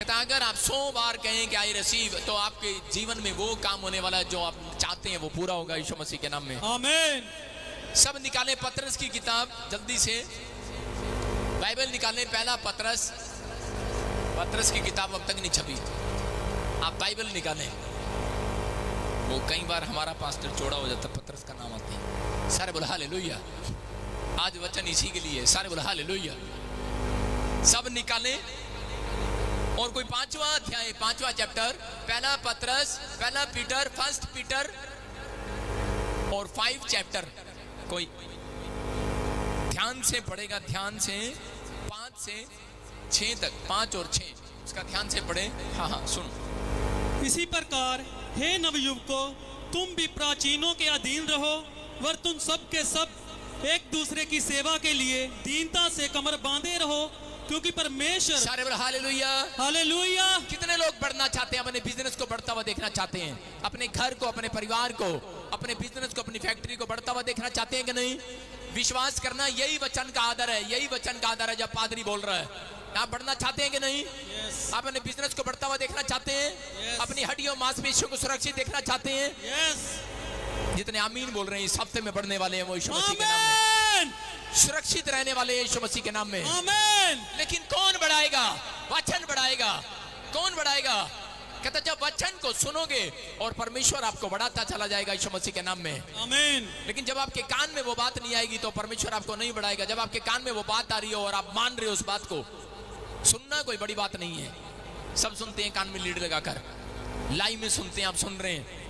अगर आप 100 बार कहें कि आई रिसीव, तो आपके जीवन में वो काम होने वाला है जो आप चाहते हैं, वो पूरा होगा यीशु मसीह के नाम में। आमीन। सब निकालें पतरस की किताब जल्दी से, बाइबल निकालें। पहला पतरस, पतरस की किताब अब तक नहीं छपी, आप बाइबल निकालें। वो कई बार हमारा पास्टर चौड़ा हो जाता, पतरस का नाम आते हैं। सारे बोला हालेलुया, आज वचन इसी के लिए। सारे बोला हालेलुया। सब निकालें। और कोई 5वां अध्याय, 5वां चैप्टर, पहला पतरस, पहला पीटर, फर्स्ट पीटर और 5 चैप्टर, कोई ध्यान से पढ़ेगा, ध्यान से 5 से 6 तक, 5 और 6 उसका ध्यान से पढ़े। हाँ हाँ सुनो। इसी प्रकार हे नवयुवकों, तुम भी प्राचीनों के अधीन रहो, वर तुम सब के सब एक दूसरे की सेवा के लिए दीनता से कमर बांधे रहो, क्योंकि परमेश्वर। सारे बोलो हालेलुया। हालेलुया। कितने लोग बढ़ना चाहते हैं, अपने बिजनेस को बढ़ता हुआ देखना चाहते हैं, अपने घर को, अपने परिवार को, अपने बिजनेस को, अपनी फैक्ट्री को बढ़ता हुआ देखना चाहते हैं कि नहीं? विश्वास करना, यही वचन का आदर है, यही वचन का आदर है जब पादरी बोल रहा है। आप बढ़ना चाहते हैं कि नहीं? आप अपने बिजनेस को बढ़ता हुआ देखना चाहते हैं? अपनी हड्डियों मांसपेशियों को सुरक्षित देखना चाहते हैं? जितने आमीन बोल रहे हैं इस हफ्ते में बढ़ने वाले हैं वो यीशु मसीह के नाम में, सुरक्षित रहने वाले यीशु मसीह के नाम में। आमीन। लेकिन कौन बढ़ाएगा? वचन बढ़ाएगा। कौन बढ़ाएगा? कहता जब वचन को सुनोगे और परमेश्वर आपको बढ़ाता चला जाएगा यीशु मसीह के नाम में। आमीन। लेकिन जब आपके कान में वो बात नहीं आएगी तो परमेश्वर आपको नहीं बढ़ाएगा। जब आपके कान में वो बात आ रही हो और आप मान रहे हो उस बात को, सुनना कोई बड़ी बात नहीं है। सब सुनते हैं कान में लीड लगाकर, लाइव में सुनते हैं, आप सुन रहे हैं।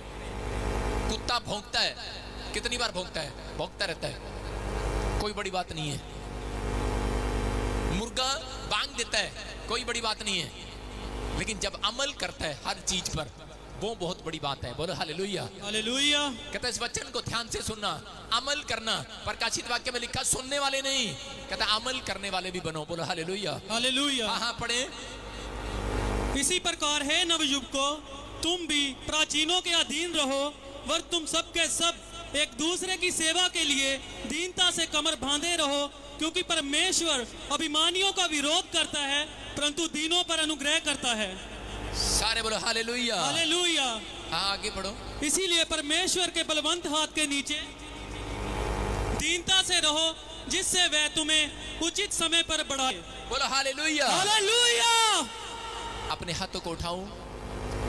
कुत्ता भौंकता है, कितनी बार भौंकता है? भौंकता रहता है, कोई बड़ी बात नहीं है। मुर्गा बांग देता है, कोई बड़ी बात नहीं है। लेकिन जब अमल करता है हर चीज पर, वो बहुत बड़ी बात है। बोलो हालेलुया। हालेलुया। कहता है इस वचन को ध्यान से सुनना, अमल करना। प्रकाशित वाक्य में लिखा सुनने वाले नहीं, कहता अमल करने वाले भी बनो। बोलो हालेलुया। हालेलुया। हाँ पढ़े। इसी प्रकार हे नवयुवकों, तुम भी प्राचीनों के अधीन रहो, वर तुम सब के सब एक दूसरे की सेवा के लिए दीनता से कमर बांधे रहो, क्योंकि परमेश्वर अभिमानियों का विरोध करता है, परंतु दीनों पर अनुग्रह करता है। सारे बोलो हालेलुया। हालेलुया। हाँ आगे पढ़ो। इसीलिए परमेश्वर के बलवंत हाथ के नीचे दीनता से रहो, जिससे वह तुम्हें उचित समय पर बढ़ाए। बोलो हालेलुया। हालेलुया। अपने हाथों को उठाओ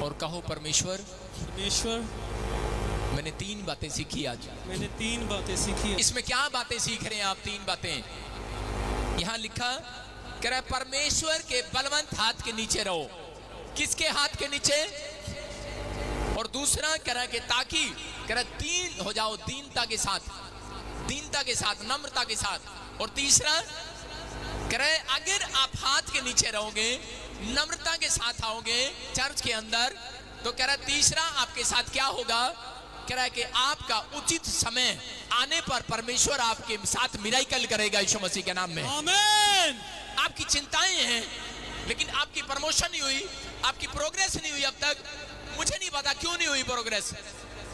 और कहो परमेश्वर, परमेश्वर मैंने 3 बातें सीखी आज। मैंने 3 बातें सीखी। इसमें क्या बातें सीख रहे हैं आप? 3 बातें यहाँ लिखा, कह रहा है परमेश्वर के बलवंत हाथ के नीचे रहो। किसके हाथ के नीचे? और दूसरा कह रहा है कि ताकि, कह रहा है 3 हो जाओ दीनता के साथ, दीनता के साथ, नम्रता के साथ। और तीसरा कह रहा है अगर आप हाथ के नीचे रहोगे, नम्रता के साथ आओगे चर्च के अंदर, तो कह रहा है तीसरा आपके साथ क्या होगा? कह रहा है कि आपका उचित समय आने पर परमेश्वर आपके साथ मिराकल करेगा यीशु मसीह के नाम में। आमीन। आपकी चिंताएं हैं, लेकिन आपकी प्रमोशन नहीं हुई, आपकी प्रोग्रेस नहीं हुई अब तक। मुझे नहीं पता क्यों नहीं हुई प्रोग्रेस,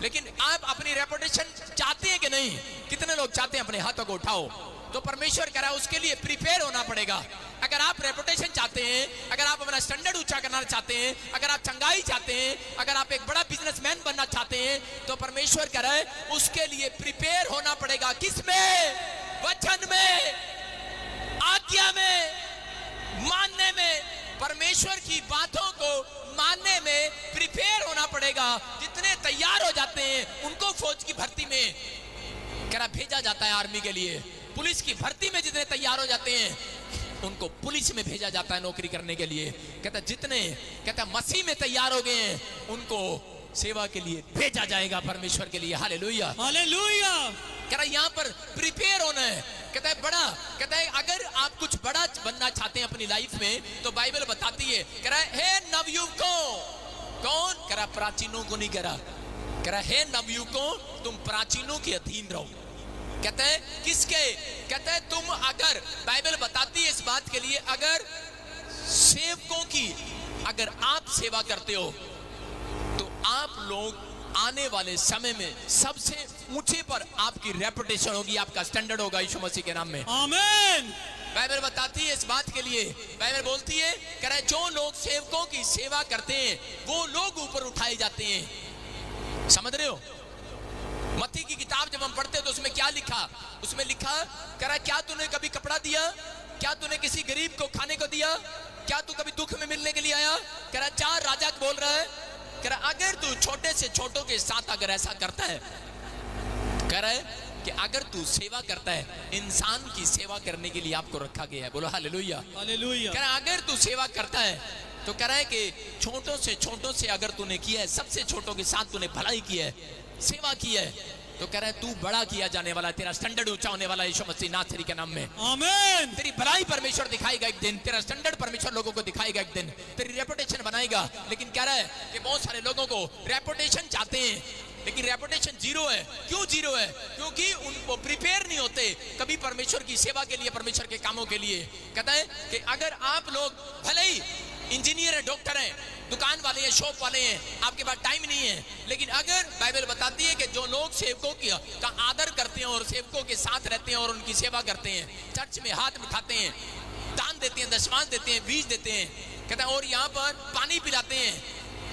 लेकिन आप अपनी रेपुटेशन चाहते हैं कि नहीं? कितने लोग चाहते हैं? अपने हाथों को उठाओ। तो परमेश्वर कह रहा है उसके लिए प्रिपेयर होना पड़ेगा। अगर आप रेपुटेशन चाहते हैं, अगर आप अपना स्टैंडर्ड ऊंचा करना चाहते हैं, अगर आप चंगाई चाहते हैं, अगर आप एक बड़ा बिजनेसमैन बनना चाहते हैं, तो परमेश्वर कह रहा है उसके लिए प्रिपेयर होना पड़ेगा। किसमें? वचन में, आज्ञा में, मानने में। परमेश्वर की बातों को मानने में प्रिपेयर होना पड़ेगा। जितने तैयार हो जाते हैं उनको फौज की भर्ती में कह रहा भेजा जाता है, आर्मी के लिए। पुलिस की भर्ती में जितने तैयार हो जाते हैं उनको पुलिस में भेजा जाता है नौकरी करने के लिए। कहता जितने, कहता मसीह में तैयार हो गए हैं उनको सेवा के लिए भेजा जाएगा परमेश्वर के लिए। हालेलुया। हालेलुया। कह रहा यहाँ पर प्रिपेयर होना है। कहता है बड़ा, कहता है अगर आप कुछ बड़ा बनना चाहते हैं अपनी लाइफ में, तो बाइबल बताती है, कह रहा है हे नवयुवकों। कौन? कह रहा प्राचीनों को नहीं कह रहा, कह रहा हे नवयुवकों तुम प्राचीनों के अधीन रहो। कहते हैं किसके? कहते हैं तुम, अगर बाइबल बताती है इस बात के लिए, अगर सेवकों की अगर आप सेवा करते हो तो आप लोग आने वाले समय में सबसे ऊंचे पर आपकी रेपुटेशन होगी, आपका स्टैंडर्ड होगा यीशु मसीह के नाम में। आमीन। बाइबल बताती है इस बात के लिए, बाइबल बोलती है कह रहा है जो लोग सेवकों की सेवा करते हैं वो लोग ऊपर उठाए जाते हैं। समझ रहे हो? मत्ती की किताब जब हम पढ़ते हैं तो उसमें क्या लिखा? उसमें लिखा कह रहा है क्या तूने कभी कपड़ा दिया? क्या तूने किसी गरीब को खाने को दिया? क्या तू कभी दुख में मिलने के लिए आया? कह रहा 4 राजा बोल रहा है, कह रहा अगर तू छोटे से छोटों के साथ अगर ऐसा करता है, कह रहा है कि अगर तू सेवा करता है, इंसान की सेवा करने के लिए आपको रखा गया है। बोलो हालेलुया, हालेलुया। कह रहा अगर तू सेवा करता है तो कह रहा है कि छोटों से अगर तूने किया है, सबसे छोटों के साथ तूने भलाई की है, सेवा की है, तो कह रहा है तू बड़ा किया जाने वाला है, तेरा स्टैंडर्ड ऊंचा होने वाला है यीशु मसीह नासरी के नाम में। आमीन। तेरी भलाई परमेश्वर दिखाएगा एक दिन, तेरा स्टैंडर्ड परमेश्वर लोगों को दिखाएगा एक दिन, तेरी रेपुटेशन बनाएगा। लेकिन कह रहा है कि बहुत सारे लोगों को रेपुटेशन चाहते हैं लेकिन रेपुटेशन जीरो है। क्यों जीरो है? क्योंकि उनको प्रिपेयर नहीं होते कभी परमेश्वर की सेवा के लिए, परमेश्वर के कामों के लिए। कहता है कि अगर आप लोग भले ही इंजीनियर है, डॉक्टर हैं, दुकान वाले हैं, शॉप वाले हैं, आपके पास टाइम नहीं है, लेकिन अगर बाइबल बताती है कि जो लोग सेवकों का आदर करते हैं और सेवकों के साथ रहते हैं और उनकी सेवा करते हैं, चर्च में हाथ उठाते हैं, दान देते हैं, दशमांश देते हैं, बीज देते हैं, कहता है और यहाँ पर पानी पिलाते हैं,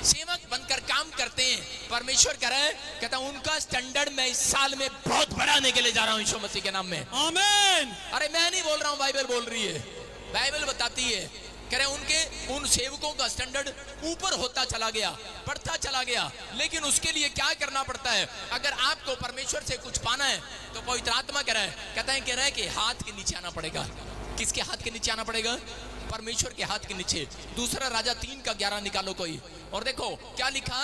सेवक बनकर काम करते हैं, परमेश्वर कह रहा है, कहता है उनका स्टैंडर्ड मैं इस साल में बहुत बढ़ाने के लिए जा रहा हूँ यीशु मसीह के नाम में। आमीन। अरे मैं नहीं बोल रहा हूँ, बाइबल बोल रही है। बाइबल बताती है कह रहे उनके उन सेवकों का स्टैंडर्ड ऊपर होता चला गया, बढ़ता चला गया। लेकिन उसके लिए क्या करना पड़ता है? अगर आपको परमेश्वर से कुछ पाना है तो पवित्र आत्मा कह रहा है कि हाथ के नीचे आना पड़ेगा। किसके हाथ के नीचे आना पड़ेगा? परमेश्वर के हाथ के नीचे। दूसरा राजा 3:11 निकालो कोई, और देखो क्या लिखा।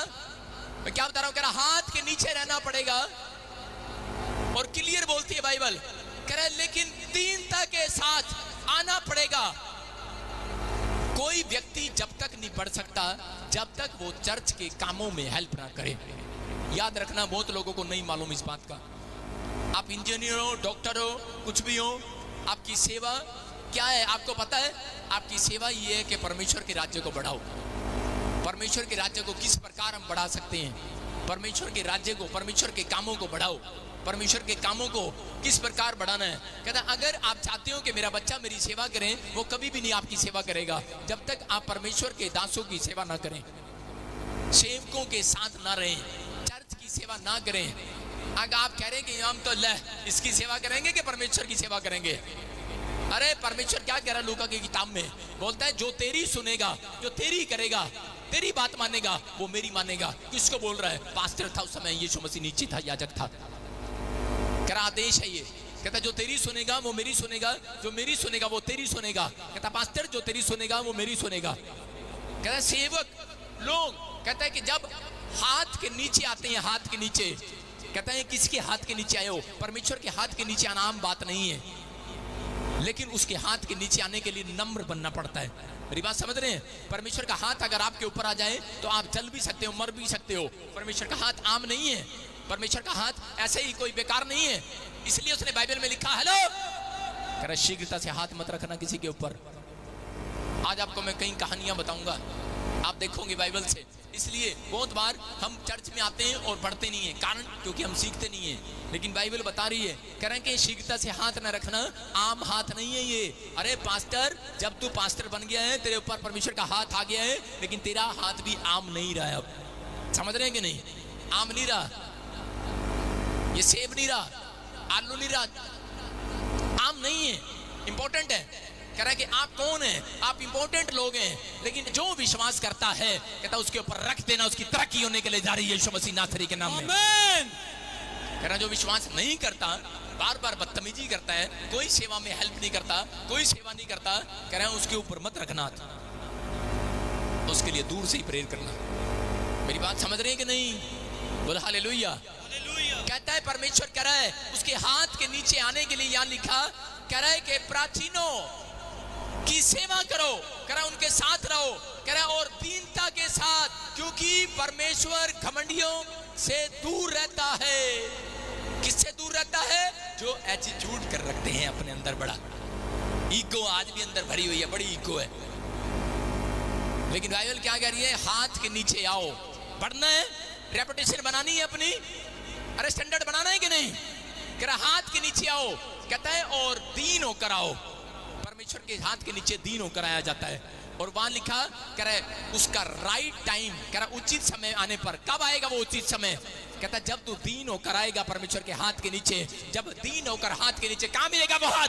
मैं क्या बता रहा हूं, कह रहा हाथ के नीचे रहना पड़ेगा। और क्लियर बोलती है बाइबल, कह रहा है लेकिन दीनता के साथ आना पड़ेगा। कोई व्यक्ति जब तक नहीं बढ़ सकता जब तक वो चर्च के कामों में हेल्प ना करे। याद रखना, बहुत लोगों को नहीं मालूम इस बात का। आप इंजीनियर हो, डॉक्टर हो, कुछ भी हो, आपकी सेवा क्या है आपको पता है? आपकी सेवा ये है कि परमेश्वर के राज्य को बढ़ाओ। परमेश्वर के राज्य को किस प्रकार हम बढ़ा सकते हैं? परमेश्वर के राज्य को, परमेश्वर के कामों को बढ़ाओ। परमेश्वर के कामों को किस प्रकार बढ़ाना है? कहता अगर आप चाहते हो कि मेरा बच्चा मेरी सेवा करे, वो कभी भी नहीं आपकी सेवा करेगा जब तक आप परमेश्वर के दासों की सेवा ना करें, सेवकों के साथ ना रहें, चर्च की सेवा ना करें। अगर आप कह रहे हैं कि हम तो इसकी सेवा करेंगे कि परमेश्वर की सेवा करेंगे? अरे परमेश्वर क्या कह रहा है लूका की किताब में? बोलता है जो तेरी सुनेगा, जो तेरी करेगा, तेरी बात मानेगा, वो मेरी मानेगा। किसको बोल रहा है? पास्टर था उस समय, यीशु मसीह नीचे था, याजक था। करा आदेश है ये, कहता जो तेरी सुनेगा वो मेरी सुनेगा, जो मेरी सुनेगा वो तेरी सुनेगा। कहता पास्टर जो तेरी सुनेगा वो मेरी सुनेगा। कहता सेवक लोग, कहता है कि जब हाथ के नीचे आते हैं, हाथ के नीचे, कहता है किसके हाथ के नीचे आए हो? परमेश्वर के हाथ के नीचे आना आम बात नहीं है, लेकिन उसके हाथ के नीचे आने के लिए नम्र बनना पड़ता है। मेरी बात समझ रहे हैं? परमेश्वर का हाथ अगर आपके ऊपर आ जाए तो आप जल भी सकते हो, मर भी सकते हो। परमेश्वर का हाथ आम नहीं है, परमेश्वर का हाथ ऐसे ही कोई बेकार नहीं है। इसलिए उसने बाइबल में लिखा, हेलो कह रहा शीघ्रता से हाथ मत रखना किसी के ऊपर। आज आपको मैं कई कहानियां बताऊंगा, आप देखोगे बाइबल से। इसलिए बहुत बार हम चर्च में आते हैं और पढ़ते नहीं है, कारण क्योंकि हम सीखते नहीं है। लेकिन बाइबल बता रही है, कह रहे हैं कि शीघ्रता से हाथ न रखना, आम हाथ नहीं है ये। अरे पास्टर, जब तू पास्टर बन गया है, तेरे ऊपर परमेश्वर का हाथ आ गया है, लेकिन तेरा हाथ भी आम नहीं रहा है। अब समझ रहे हैं कि नहीं? आम नहीं रहा, ये सेब नहीं रहा, आलू नहीं रहा, आम नहीं है, इंपॉर्टेंट है। कह रहा है कि आप कौन हैं? आप इंपॉर्टेंट लोग हैं, लेकिन जो विश्वास करता है कहता उसके ऊपर रख देना, उसकी तरक्की होने के लिए जा रही है यीशु मसीह नासरी के नाम में। आमीन। कह रहा जो विश्वास नहीं करता, बार बार बदतमीजी करता है, कोई सेवा में हेल्प नहीं करता, कोई सेवा नहीं करता, कह रहा है उसके ऊपर मत रखना, उसके लिए दूर से ही प्रेयर करना। मेरी बात समझ रहे हैं कि नहीं? बोला हालेलुया। कहता है परमेश्वर कह रहा है उसके हाथ के नीचे आने के लिए यहाँ लिखा, कह रहा है कि प्राचीनों की सेवा करो, कह रहा है उनके साथ रहो, कह रहा है और दीनता के साथ, क्योंकि परमेश्वर घमंडियों से दूर रहता है। किससे दूर रहता है? जो एटीट्यूड कर रखते हैं अपने अंदर, बड़ा ईगो आज भी अंदर भरी हुई है, बड़ी ईगो है। लेकिन बाइबल क्या कह रही है? हाथ के नीचे आओ, बढ़ना है, रेपुटेशन बनानी है अपनी, अरे स्टैंडर्ड बनाना है कि नहीं? कह रहा हाथ के नीचे आओ, कहता है और दीन होकर आओ। परमेश्वर के हाथ के नीचे दीन होकर आया जाता है। और वहां लिखा कह रहा है उसका राइट टाइम, कह रहा उचित समय आने पर। कब आएगा वो उचित समय? कहता जब तू दीन होकर आएगा परमेश्वर के हाथ के नीचे। जब दीन होकर हाथ के नीचे, कहां मिलेगा वो हाथ?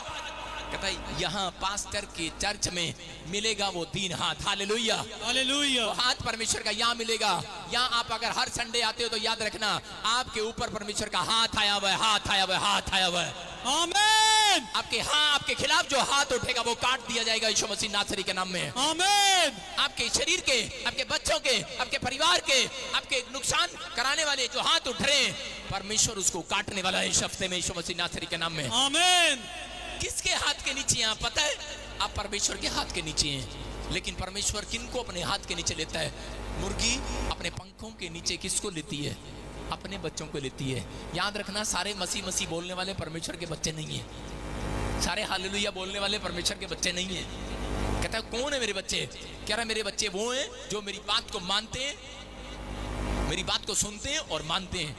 कहता है यहाँ पास्टर के चर्च में मिलेगा वो दीन हाथ। Hallelujah, hallelujah. वो हाथ परमेश्वर का यहाँ मिलेगा। यहाँ आप अगर हर संडे आते हो तो याद रखना आपके ऊपर परमेश्वर का हाथ आया हुआ है, हाथ आया हुआ है, हाथ आया हुआ है। आमीन, आपके खिलाफ जो हाथ उठेगा वो काट दिया जाएगा यीशु मसीह नासरी के नाम में। आमीन। आपके शरीर के, आपके बच्चों के, आपके परिवार के, आपके नुकसान कराने वाले जो हाथ उठ रहे हैं, परमेश्वर उसको काटने वाला है इस हफ्ते में यीशु मसीह नासरी के नाम में। आमीन। किसके हाथ के नीचे हैं आप पता है? आप परमेश्वर के हाथ के नीचे हैं। लेकिन परमेश्वर किनको अपने हाथ के नीचे लेता है? मुर्गी अपने पंखों के नीचे किसको लेती है? अपने बच्चों को लेती है। याद रखना सारे मसीह मसीह बोलने वाले परमेश्वर के बच्चे नहीं है। सारे हालेलुया बोलने वाले परमेश्वर के बच्चे नहीं है। कहता है कौन है मेरे बच्चे? कह रहा है मेरे बच्चे वो हैं जो मेरी बात को मानते हैं, मेरी बात को सुनते हैं और मानते हैं।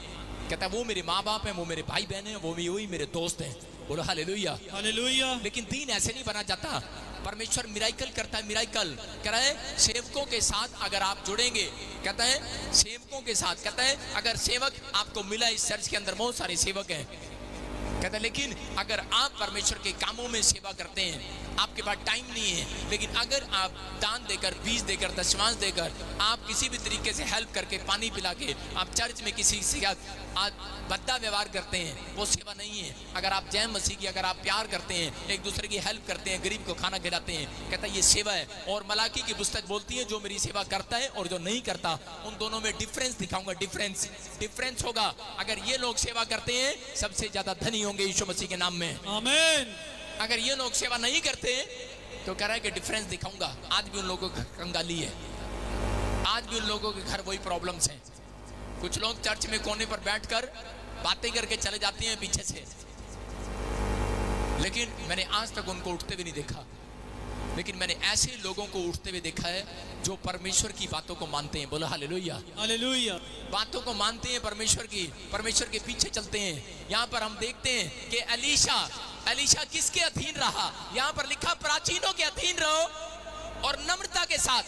कहता है वो मेरे माँ बाप हैं, वो मेरे भाई बहन हैं, वो वही मेरे दोस्त हैं। बोलो हालेलुया, हालेलुया। लेकिन दीन ऐसे नहीं बना जाता। परमेश्वर मिराइकल करता है, मिराइकल कह रहा है सेवकों के साथ अगर आप जुड़ेंगे। कहता है सेवकों के साथ, कहता है अगर सेवक आपको मिला, इस चर्च के अंदर बहुत सारे सेवक हैं, कहता है लेकिन अगर आप परमेश्वर के कामों में सेवा करते हैं, आपके पास टाइम नहीं है, लेकिन अगर आप दान देकर, बीज देकर, दशमांश देकर, आप किसी भी तरीके से हेल्प करके, पानी पिला के, आप चर्च में किसी से भद्दा व्यवहार करते हैं, वो सेवा नहीं है। अगर आप जय मसीह की, अगर आप प्यार करते हैं, एक दूसरे की हेल्प करते हैं, गरीब को खाना खिलाते हैं, कहता है ये सेवा है। और मलाकी की पुस्तक बोलती है जो मेरी सेवा करता है और जो नहीं करता, उन दोनों में डिफरेंस दिखाऊंगा। डिफरेंस होगा। अगर ये लोग सेवा करते हैं सबसे ज्यादा धनी होंगे यीशु मसीह के नाम में। आमीन। अगर ये लोग सेवा नहीं करते तो कह रहा है कि डिफरेंस दिखाऊंगा। आज भी उन लोगों की कंगाली है, आज भी उन लोगों के घर वही प्रॉब्लम्स हैं। कुछ लोग चर्च में कोने पर बैठकर बातें करके चले जाते हैं पीछे से, लेकिन मैंने आज तक उनको उठते भी नहीं देखा। लेकिन मैंने ऐसे लोगों को उठते हुए देखा है जो परमेश्वर की बातों को मानते हैं। बोलो हालेलुया, हालेलुया। बातों को मानते हैं परमेश्वर की, परमेश्वर के पीछे चलते हैं। यहाँ पर हम देखते हैं कि एलीशा किसके अधीन रहा? यहाँ पर लिखा प्राचीनों के अधीन रहो और नम्रता के साथ।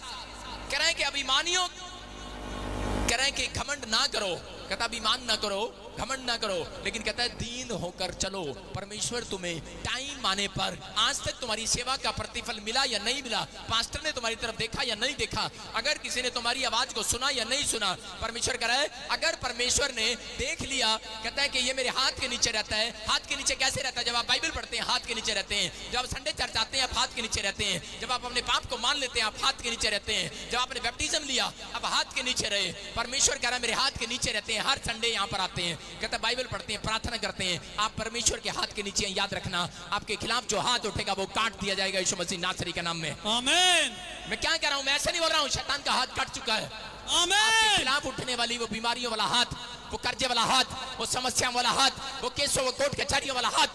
कह रहे हैं कि अभिमानियों, कह रहे हैं कि घमंड ना करो। कहता अभिमान ना करो, घमंड ना करो, लेकिन कहता है दीन होकर चलो। परमेश्वर तुम्हें टाइम आने पर, आज तक तुम्हारी सेवा का प्रतिफल मिला या नहीं मिला, पास्टर ने तुम्हारी तरफ देखा या नहीं देखा, अगर किसी ने तुम्हारी आवाज को सुना या नहीं सुना, परमेश्वर कह रहा है अगर परमेश्वर ने देख लिया, कहता है कि ये मेरे हाथ के नीचे रहता है। हाथ के नीचे कैसे रहता है? जब आप बाइबल पढ़ते हैं हाथ के नीचे रहते हैं, जब आप संडे चर्च आते हैं आप हाथ के नीचे रहते हैं, जब आप अपने पाप को मान लेते हैं आप हाथ के नीचे रहते हैं, जब आपने बैप्टिज्म लिया अब हाथ के नीचे रहे। परमेश्वर कह रहा है मेरे हाथ के नीचे रहते हैं, हर संडे यहाँ पर आते हैं, कहता है बाइबल पढ़ते हैं, प्रार्थना करते हैं, आप परमेश्वर के हाथ के नीचे हैं। याद रखना आपके खिलाफ जो हाथ उठेगा वो काट दिया जाएगा यीशु मसीह नासरी के नाम में। आमीन। मैं क्या कह रहा हूं? मैं ऐसा नहीं बोल रहा हूं शैतान का हाथ कट चुका है। आमीन। आपके खिलाफ उठने वाली वो बीमारियों वाला हाथ, वो कर्जे वाला हाथ, वो समस्याओं वाला हाथ, वो केसों, वो कोर्ट कचहरियों वाला हाथ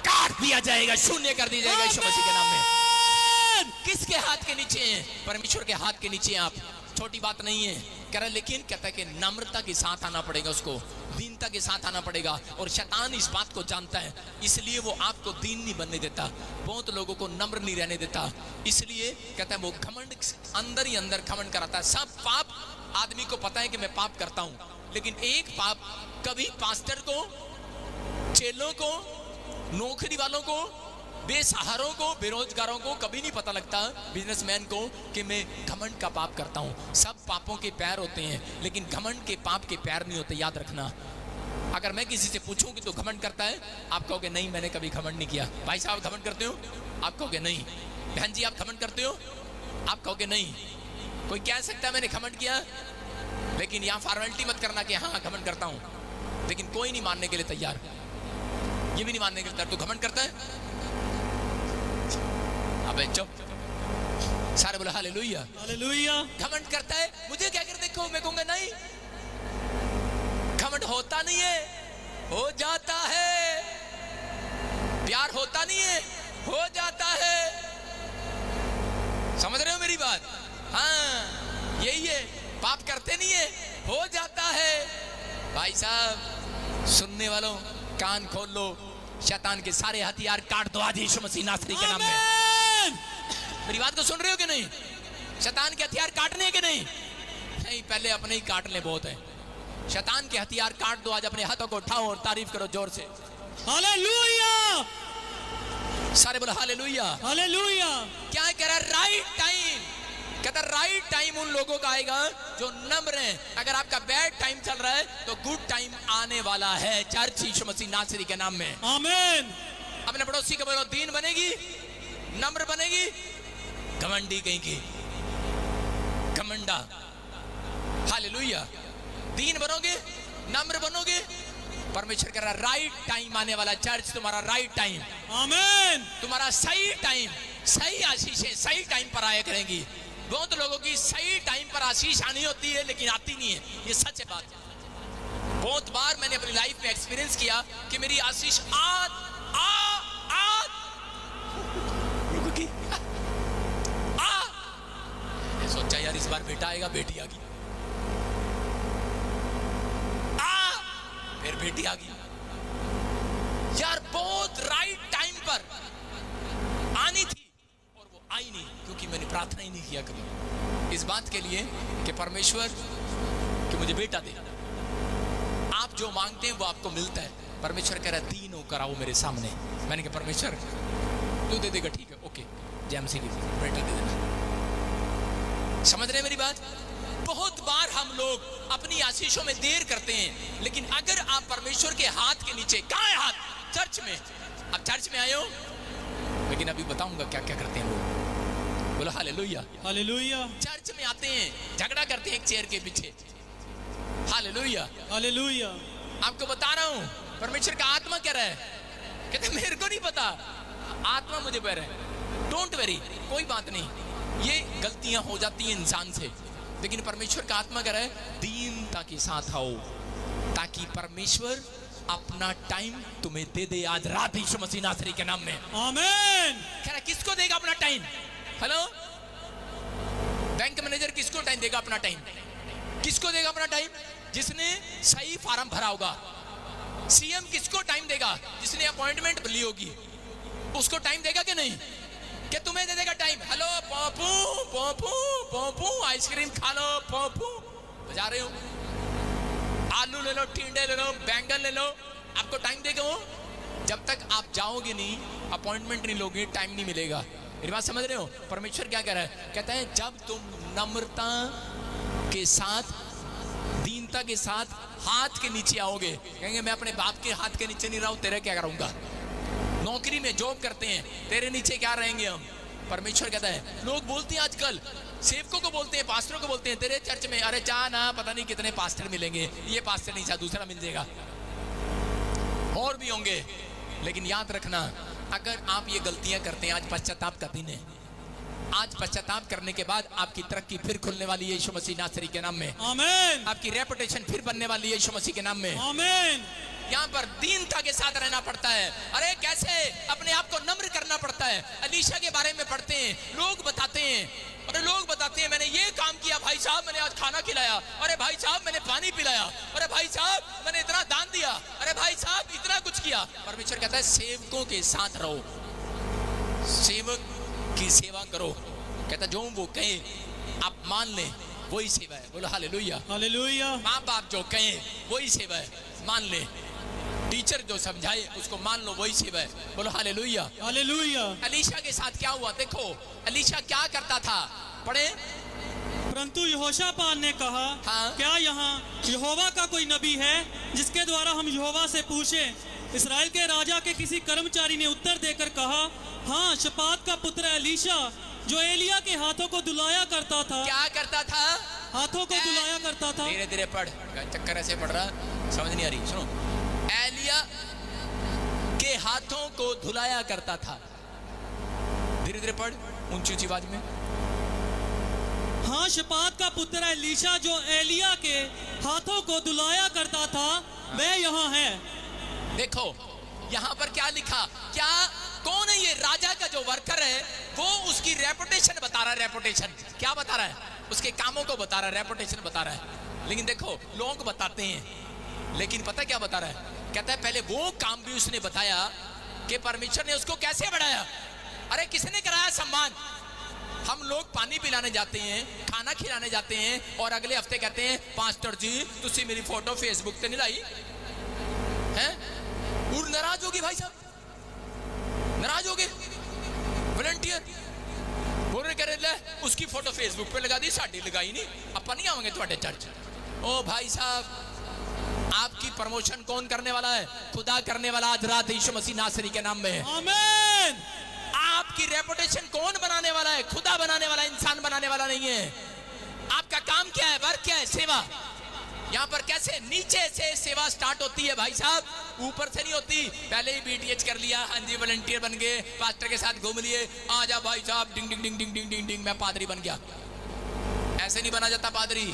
काट दिया जाएगा, शून्य कर दिया जाएगा यीशु मसीह के नाम में। किसके हाथ के नीचे हैं? परमेश्वर के हाथ के नीचे आप। छोटी बात नहीं है। कह रहा है लेकिन कहता है कि नम्रता के साथ आना पड़ेगा, उसको दीनता के साथ आना पड़ेगा। और शैतान इस बात को जानता है, इसलिए वो आपको दीन नहीं बनने देता, बहुत लोगों को नम्र नहीं रहने देता। इसलिए कहता है वो घमंड अंदर ही अंदर घमंड कराता है। सब पाप आदमी को पता है कि मैं पाप करता हूं, लेकिन एक पाप कभी पास्टर को, चेलों को, नौकरी वालों को, बेसहारों को, बेरोजगारों को कभी नहीं पता लगता, बिजनेसमैन को, कि मैं घमंड का पाप करता हूं। सब पापों के पैर होते हैं, लेकिन घमंड के पाप के पैर नहीं होते। याद रखना। अगर मैं किसी से पूछूं कि तू घमंड करता है, आप कहोगे नहीं मैंने कभी घमंड नहीं किया। भाई साहब घमंड करते हो? आप कहोगे नहीं। बहन जी आप घमंड करते हो? आप कहोगे नहीं। कोई कह सकता है मैंने घमंड किया, लेकिन यहाँ फॉर्मेलिटी मत करना कि हाँ घमंड करता हूं, लेकिन कोई नहीं मानने के लिए तैयार, ये भी नहीं मानने के लिए तैयार। तू घमंड करता है? अबे चुप। सारे बोला हालेलुया, हालेलुया। घमंड करता है, मुझे क्या कर देखो, मैं कहूंगा नहीं। घमंड होता नहीं है, हो जाता है। प्यार होता नहीं है, हो जाता है। समझ रहे हो मेरी बात? हाँ यही है। पाप करते नहीं है, हो जाता है। भाई साहब सुनने वालों कान खोल लो, शैतान के सारे हथियार काट दो आज यीशु मसीह नासरी के नाम में। मेरी बात को सुन रहे हो कि नहीं? शैतान के हथियार काटने हैं कि नहीं? नहीं, पहले अपने ही काट ले, बहुत है। शैतान के हथियार काट दो आज, अपने हाथों को उठाओ और तारीफ करो जोर से। हालेलुया, सारे बोलो हालेलुया। हालेलुया। क्या कह रहा है? Right time. कहता राइट टाइम उन लोगों का आएगा जो नम्र हैं। अगर आपका बैड टाइम चल रहा है तो गुड टाइम आने वाला है, चर्च यीशु मसीह नासरी के नाम में। आमीन। अपने पड़ोसी को बोलो, दीन बनेगी, नम्र बनेगी, घमंडी कहीं की, घमंडा। हालेलुया। दीन बनोगे, नम्र बनोगे, परमेश्वर कह रहा राइट टाइम आने वाला। चर्च तुम्हारा राइट टाइम, आमीन। तुम्हारा सही टाइम, सही आशीषें सही टाइम पर आया करेंगी। बहुत लोगों की सही टाइम पर आशीष आनी होती है लेकिन आती नहीं है, ये सच है बात। बहुत बार मैंने अपनी लाइफ में एक्सपीरियंस किया कि मेरी आशीष सोचा यार इस बार बेटा आएगा, बेटी आ गई, फिर बेटी आ गई। यार बहुत राइट टाइम पर आनी थी और वो आई नहीं, क्योंकि मैंने प्रार्थना ही नहीं किया कभी इस बात के लिए कि परमेश्वर कि मुझे बेटा दे। आप जो मांगते हैं वो आपको मिलता है। परमेश्वर कह रहा है दीन होकर आओ मेरे सामने। मैंने कहा परमेश्वर तू दे देगा, ठीक है, ओके, जेएमसी की बेटा दे देना। समझ रहे मेरी बात? बहुत बार हम लोग अपनी आशीषों में देर करते हैं, लेकिन अगर आप परमेश्वर के हाथ के नीचे, कहाँ है हाथ? चर्च में। अब चर्च में आए हो, लेकिन अभी बताऊंगा क्या क्या करते हैं लोग। बोलो हालेलुया, हालेलुया। चर्च में आते हैं, झगड़ा करते हैं एक चेयर के पीछे। Hallelujah, hallelujah. आपको बता रहा हूं परमेश्वर का आत्मा कह रहा है, कहते मेरे को नहीं पता, आत्मा मुझे कह रहा है डोंट वेरी, कोई बात नहीं, ये गलतियां हो जाती हैं इंसान से, लेकिन परमेश्वर का आत्मा कह रहा है दीनता के साथ आओ ताकि परमेश्वर अपना टाइम तुम्हें दे दे आज रात यीशु मसीह नासरी के नाम में। आमीन। कह रहा किसको देगा अपना टाइम? हेलो, बैंक मैनेजर किसको टाइम देगा अपना टाइम? किसको देगा अपना टाइम? जिसने सही फॉर्म भरा होगा। सीएम किसको टाइम देगा? जिसने अपॉइंटमेंट ली होगी, उसको टाइम देगा कि नहीं? क्या तुम्हें दे देगा टाइम? हेलो पॉपू पॉपू पॉपू, आइसक्रीम खा लो पॉपू, बजा रहे हो, आलू ले लो, टिंडे ले लो, बैंगन ले लो, आपको टाइम देगा वो? जब तक आप जाओगे नहीं, अपॉइंटमेंट नहीं लोगे, टाइम नहीं मिलेगा। मेरी बात समझ रहे हो? परमेश्वर क्या कह रहा है? कहता है जब तुम नम्रता के साथ, दीनता के साथ हाथ के नीचे आओगे, कहेंगे मैं अपने बाप के हाथ के नीचे नहीं रहा हूं, तेरे क्या करूंगा? नौकरी में जॉब करते हैं, तेरे नीचे क्या रहेंगे हम? परमेश्वर कहता है, लोग बोलते हैं आजकल, सेवकों को बोलते हैं, पास्टरों को बोलते हैं, तेरे चर्च में अरे जा ना, पता नहीं कितने पास्टर मिलेंगे, ये पास्टर नहीं, दूसरा मिल जाएगा, और भी होंगे। लेकिन याद रखना, अगर आप ये गलतियां करते हैं, आज पश्चाताप का दिन है, आज पश्चाताप करने के बाद आपकी तरक्की फिर खुलने वाली है यीशु मसीह नासरी के नाम में। आमीन। आपकी रेपुटेशन फिर बनने वाली है यीशु मसीह के नाम में। आमीन। यहाँ पर दीनता के साथ रहना पड़ता है। अरे कैसे अपने आप को नम्र करना पड़ता है। अलीशा के बारे में पढ़ते हैं, लोग बताते हैं, अरे लोग बताते हैं मैंने ये काम किया भाई साहब, मैंने आज खाना खिलाया, अरे भाई साहब मैंने पानी पिलाया, अरे भाई साहब मैंने इतना दान दिया, अरे भाई साहब इतना कुछ किया। परमेश्वर कहता है सेवकों के साथ रहो, सेवक की सेवा करो। कहता जो वो कहे आप मान लें, वही सेवा है। बोलो हालेलुया, हालेलुया। माँ बाप जो कहे वही सेवा है, मान ले। टीचर जो समझाए उसको मान लो, वही सेवा है। बोलो हालेलुया, हालेलुया। अलीशा के साथ क्या हुआ? देखो अलीशा क्या करता था, पढ़े। परंतु यहोशापात ने कहा, हाँ? क्या यहाँ यहोवा का कोई नबी है जिसके द्वारा हम यहोवा से पूछें? इस्राएल के राजा के किसी कर्मचारी ने उत्तर देकर कहा, हाँ, शपात का पुत्र एलीशा जो एलिया के हाथों को धुलाया करता था। क्या करता था? हाथों को धुलाया करता था। धीरे धीरे पढ़, चक्कर ऐसे पढ़ रहा, समझ नहीं आ रही। सुनो, एलिया के हाथों को धुलाया करता था। धीरे धीरे पढ़, ऊंची ऊंची आवाज में। हाँ, शपात का पुत्र एलीशा जो एलिया के हाथों को धुलाया करता था, वह यहाँ है। देखो यहाँ पर क्या लिखा, क्या कौन है ये? राजा का जो वर्कर है वो उसकी रेपुटेशन बता रहा है। रेपुटेशन क्या बता रहा है? उसके कामों को बता रहा है, रेपुटेशन बता रहा है। लेकिन देखो लोग बताते हैं, लेकिन पता क्या बता रहा है? कहता है पहले वो काम भी उसने बताया कि परमेश्वर ने उसको कैसे बढ़ाया। अरे किसने कराया सम्मान? हम लोग पानी पिलाने जाते हैं, खाना खिलाने जाते हैं और अगले हफ्ते कहते हैं पास्टर जी तुसी मेरी फोटो फेसबुक पे नहीं लाई हैं। और नाराज होगी भाई साहब, नाराज होगे। वॉलंटियर बोल रहे, कह रहे ले उसकी फोटो फेसबुक पे लगा दी, साड़ी लगाई नहीं, अपन नहीं आवेंगे तुम्हारे चर्च। ओ भाई साहब, आपकी प्रमोशन कौन करने वाला है? खुदा करने वाला आज रात यीशु मसीह नासरी के नाम में। आमीन। आपकी रेपुटेशन कौन बनाने वाला है? खुदा बनाने वाला, इंसान बनाने वाला नहीं है। आपका काम क्या है? वर्क क्या है? सेवा। यहाँ पर कैसे नीचे से सेवा स्टार्ट होती है भाई साहब, ऊपर से नहीं होती। पहले ही बीटीएच कर लिया, हाँ जी वॉलंटियर बन गए, पास्टर के साथ घूम लिए, आ जा भाई साहब डिंग डिंग डिंग डिंग डिंग डिंग डिंग मैं पादरी बन गया। ऐसे नहीं बना जाता पादरी।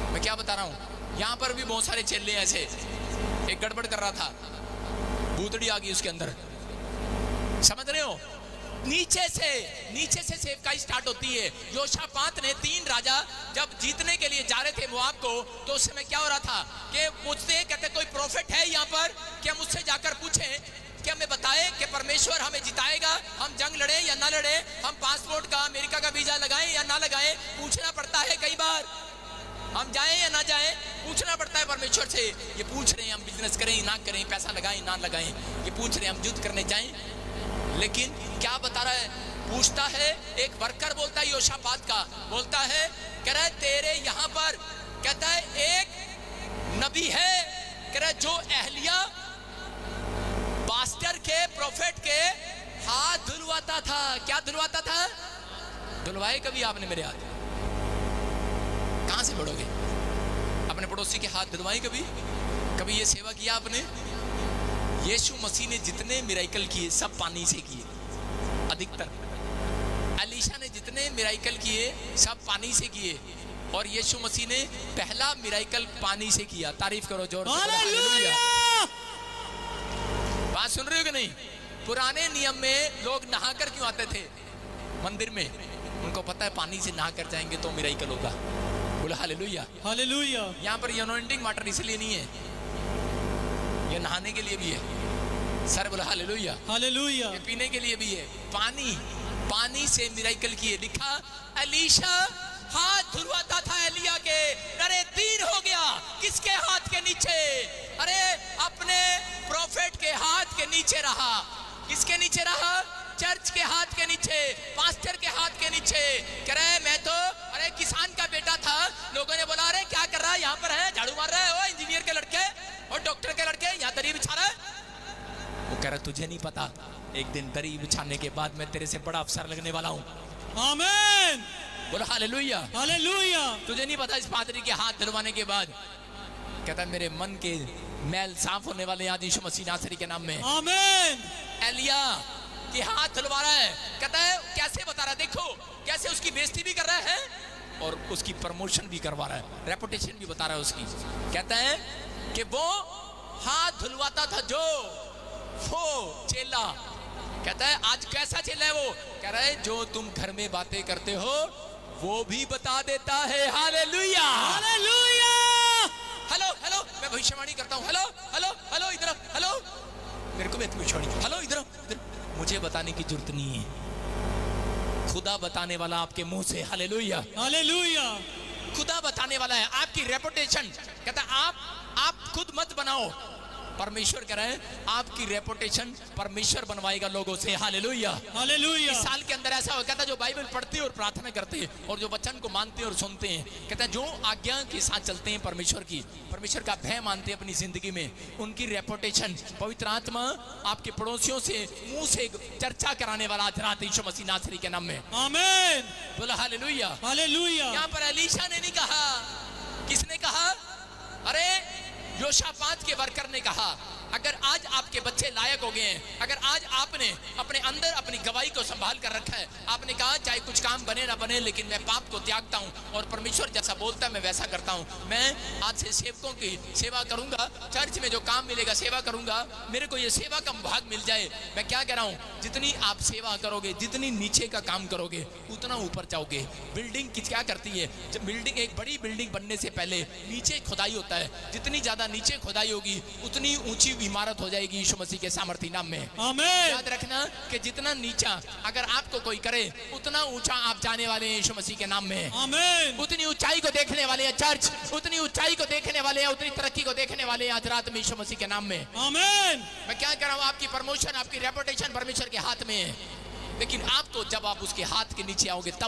मैं क्या बता रहा हूँ, यहाँ पर भी बहुत सारे चेले ऐसे, एक गड़बड़ कर रहा था, भूतड़ी आ गई उसके अंदर, समझ रहे हो। नीचे से सेवकाई स्टार्ट होती है। योशापात ने 3 राजा जब जीतने के लिए जा रहे थे मोआब को, तो उस समय क्या हो रहा था कि मुझसे कहते कोई प्रॉफिट है यहाँ पर, कि हम उससे जाकर पूछें कि हमें बताए कि परमेश्वर हमें जिताएगा, हम जंग लड़े या ना लड़े, हम पासपोर्ट का अमेरिका का वीजा लगाएं या ना लगाएं। पूछना पड़ता है कई बार, हम जाएं या ना जाएं, पूछना पड़ता है परमेश्वर से। ये पूछ रहे हैं हम बिजनेस करें ना करें, पैसा लगाएं ना लगाएं, ये पूछ रहे हैं हम युद्ध करने जाएं। लेकिन क्या बता रहा है, पूछता है, एक वर्कर बोलता है योशापात का, बोलता है, कह रहा है तेरे यहाँ पर, कहता है एक नबी है, कह रहा है जो एहलिया पास्टर के प्रोफेट के हाथ धुलवाता था। क्या धुलवाता था? धुलवाए कभी आपने मेरे हाथ? कहां से पढ़ोगे? अपने पड़ोसी के हाथ धुलवाए कभी? कभी ये सेवा किया आपने? यीशु मसीह ने जितने मिराइकल किए सब पानी से किए, अधिकतर। एलीशा ने जितने मिराइकल किए सब पानी से किए, और यीशु मसीह ने पहला मिराइकल पानी से किया। तारीफ करो जोर से। हालेलुया। बात सुन रहे हो कि नहीं? पुराने नियम में लोग नहाकर क्यों आते थे मंदिर में? उनको पता है पानी से नहाकर जाएंगे तो मिराइकल होगा। बोला हालेलुया। हालेलुया। यहाँ पर ये अनॉइंटिंग वाटर इसलिए नहीं है, ये नहाने के लिए भी है। सर बोला हालेलुया। हालेलुया। ये पीने के लिए भी है। पानी से मिराइकल किए। लिखा एलीशा हाथ धुलवाता था एलिया के। अरे दिन हो गया, किसके हाथ के नीचे? अरे अपने प्रोफेट के हाथ के नीचे रहा। किसके नीचे रहा? चर्च के हाथ के नीचे, पास्टर के हाथ के नीचे। कह रहे मैं तो अरे किसान का बेटा था, लोगों ने बोला अरे क्या कर रहा है यहाँ पर, है झाड़ू मार रहा है, ओ इंजीनियर के लड़के और डॉक्टर के लड़के यहाँ दरी बिछा रहा है। वो कह रहा तुझे नहीं पता, एक दिन दरी बिछाने के बाद मैं तेरे से बड़ा अफसर लगने वाला हूँ। आमीन। बोलो हालेलुया। हालेलुया। तुझे नहीं पता इस पादरी के हाथ धुलवाने के बाद, कहता मेरे मन के मैल साफ होने वाले आज यीशु मसीह नासरी के नाम में। आमीन। एलिया के हाथ धुलवा रहा है। कहता है कैसे बता रहा है, देखो कैसे उसकी बेइज्जती भी कर रहा है और उसकी प्रमोशन भी करवा रहा है, रेपुटेशन भी बता रहा है उसकी। कहता है कि वो हाथ धुलवाता था जो वो चेला। कहता है आज कैसा चेला है वो? कह रहा है जो तुम घर में बातें करते हो वो भी बता देता है। हालेलुया। हालेलुया। हेलो हेलो, मैं भविष्यवाणी करता हूँ। हेलो हेलो हेलो, इधर हेलो, मेरे को भी भविष्यवाणी। हेलो इधर, मुझे बताने की जरूरत नहीं है, खुदा बताने वाला आपके मुंह से। हालेलुया। हालेलुया। खुदा बताने वाला है आपकी रेपुटेशन। कहता आप खुद मत बनाओ, परमेश्वर कह रहे हैं आपकी रेपुटेशन परमेश्वर बनवाएगा लोगों से। हालेलुया। हालेलुया। इस साल के अंदर ऐसा हो, कहता जो बाइबल पढ़ते हैं और प्रार्थना करते हैं और जो वचन को मानते हैं और सुनते हैं, कहता है जो आज्ञा के साथ चलते हैं परमेश्वर की, परमेश्वर का भय मानते हैं अपनी जिंदगी में, उनकी रेपुटेशन पवित्र आत्मा आपके पड़ोसियों से मुंह से चर्चा कराने वाला आज रात यीशु मसीह नासरी के नाम में। आमीन। बोला हालेलुया। हालेलुया। यहाँ पर एलीशा ने नहीं कहा, किसने कहा? अरे योशापात के वर्कर ने कहा। अगर आज आपके बच्चे लायक हो गए हैं, अगर आज आपने अपने अंदर अपनी गवाही को संभाल कर रखा है, आपने कहा चाहे कुछ काम बने ना बने लेकिन मैं पाप को त्यागता हूं और परमेश्वर जैसा बोलता है मैं वैसा करता हूं, मैं आज से सेवकों की सेवा करूंगा, चर्च में जो काम मिलेगा सेवा करूंगा, मेरे को ये सेवा का भाग मिल जाए। मैं क्या कह रहा हूं, जितनी आप सेवा करोगे, जितनी नीचे का काम करोगे, उतना ऊपर जाओगे। बिल्डिंग क्या करती है? जब बिल्डिंग, एक बड़ी बिल्डिंग बनने से पहले नीचे खुदाई होता है, जितनी ज्यादा नीचे खुदाई होगी उतनी ऊंची इमारत हो जाएगी यीशु मसीह के सामर्थी नाम में। आमीन। याद रखना कि जितना नीचा अगर आपको कोई करे उतना ऊंचा आप जाने वाले हैं यीशु मसीह के नाम में। आमीन। उतनी ऊंचाई को देखने वाले हैं चर्च, उतनी ऊंचाई को देखने वाले हैं, उतनी तरक्की को देखने वाले हैं आज रात में यीशु मसीह के नाम में। आमीन। मैं क्या कह रहा हूं, आपकी प्रमोशन, आपकी रेपुटेशन परमेश्वर के हाथ में है, लेकिन आप तो जब आप उसके हाथ के नीचे आओगे तब